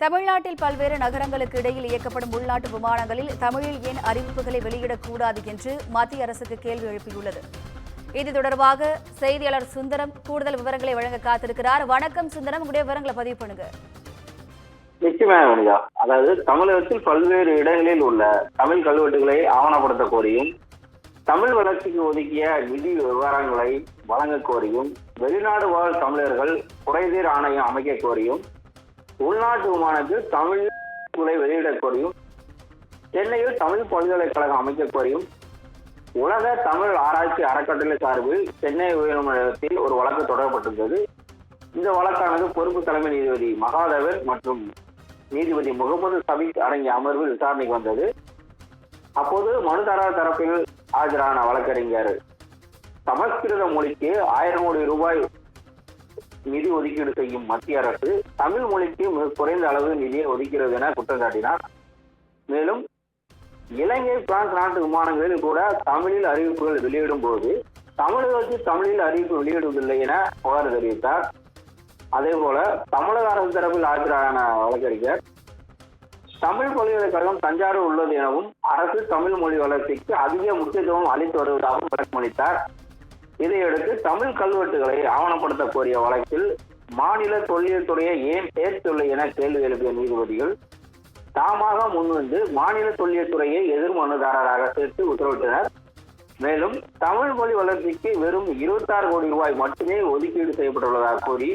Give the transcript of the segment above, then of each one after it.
தமிழ்நாட்டில் பல்வேறு நகரங்களுக்கு இடையில் இயக்கப்படும் உள்நாட்டு விமானங்களில் தமிழில் ஏன் அறிவிப்புகளை வெளியிடக்கூடாது என்று மத்திய அரசுக்கு கேள்வி எழுப்பியுள்ளது. இது தொடர்பாக செய்தியாளர் சுந்தரம் கூடுதல் விவரங்களை வழங்க காத்திருக்கிறார். வணக்கம் சுந்தரம், உங்களுடைய விவரங்களை பதிவு பண்ணுங்க. நிச்சயமாக அதாவது தமிழகத்தில் பல்வேறு இடங்களில் உள்ள தமிழ் கல்வெட்டுகளை ஆவணப்படுத்த கோரியும் தமிழ் வளர்ச்சிக்கு ஒதுக்கிய நிதி விவரங்களை வழங்க கோரியும் வெளிநாடு வாழ் தமிழர்கள் குறைதீர் ஆணையம் அமைக்க கோரியும் உள்நாட்டு விமானத்தில் தமிழ் வெளியிட கோரியும் சென்னையில் தமிழ் பல்கலைக்கழகம் அமைக்க கோரியும் உலக தமிழ் ஆராய்ச்சி அறக்கட்டளை சார்பில் சென்னை உயர்நீதிமன்றத்தில் ஒரு வழக்கு தொடரப்பட்டிருந்தது. இந்த வழக்கானது பொறுப்பு தலைமை நீதிபதி மகாதேவன் மற்றும் நீதிபதி முகமது சபீக் அடங்கிய அமர்வில் விசாரணைக்கு வந்தது. அப்போது மனுதாரர் தரப்பில் ஆஜரான வழக்கறிஞர் சமஸ்கிருத மொழிக்கு 1000 கோடி ரூபாய் நிதி ஒதுக்கீடு செய்யும் மத்திய அரசு தமிழ் மொழிக்கு மிக குறைந்த அளவு நிதியை ஒதுக்கிறது என குற்றம் சாட்டினார். மேலும் இலங்கை பிரான்ஸ் நாட்டு விமானங்களில் கூட தமிழில் அறிவிப்புகள் வெளியிடும் போது தமிழகத்தில் தமிழில் அறிவிப்பு வெளியிடுவதில்லை என புகார் தெரிவித்தார். அதே போல தமிழக அரசு தரப்பில் ஆஜரான வழக்கறிஞர் தமிழ் பல்கலைக்கழகம் தஞ்சாவூர் உள்ளது எனவும் அரசு தமிழ் மொழி வளர்ச்சிக்கு அதிக முக்கியத்துவம் அளித்து வருவதாகவும் விளக்கமளித்தார். இதையடுத்து தமிழ் கல்வெட்டுகளை ஆவணப்படுத்த கோரிய வழக்கில் மாநில தொல்லியல் துறையை ஏன் சேர்த்துள்ளது என கேள்வி எழுப்பிய நீதிபதிகள் தாமாக முன்வந்து மாநில தொல்லியல் துறையை எதிர் மனுதாரராக சேர்த்து உத்தரவிட்டனர். மேலும் தமிழ் மொழி வளர்ச்சிக்கு வெறும் 26 கோடி ரூபாய் மட்டுமே ஒதுக்கீடு செய்யப்பட்டுள்ளதாக கூறி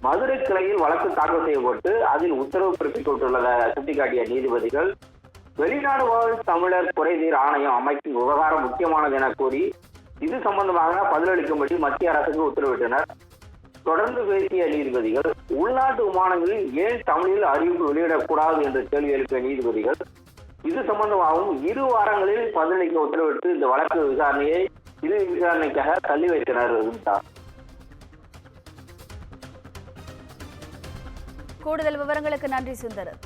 மதுரை கிளையில் வழக்கு தாக்கல் செய்யப்பட்டு அதில் உத்தரவு பிறப்பிக்கப்பட்டுள்ளதாக சுட்டிக்காட்டிய நீதிபதிகள் வெளிநாடு வாழ் தமிழர் குறைதீர் ஆணையம் அமைக்கும் விவகாரம் முக்கியமானது என கூறி இது சம்பந்தமாக பதிலளிக்கும்படி மத்திய அரசுக்கு உத்தரவிட்டனர். தொடர்ந்து பேசிய நீதிபதிகள் உள்நாட்டு விமானங்களில் ஏன் தமிழில் அறிவிப்பு வெளியிடக்கூடாது என்று கேள்வி எழுப்பிய நீதிபதிகள் இது சம்பந்தமாகவும் 2 வாரங்களில் பதிலளிக்க உத்தரவிட்டு இந்த வழக்கு விசாரணைக்காக தள்ளி வைத்தனர். கூடுதல் விவரங்களுக்கு நன்றி சுந்தரம்.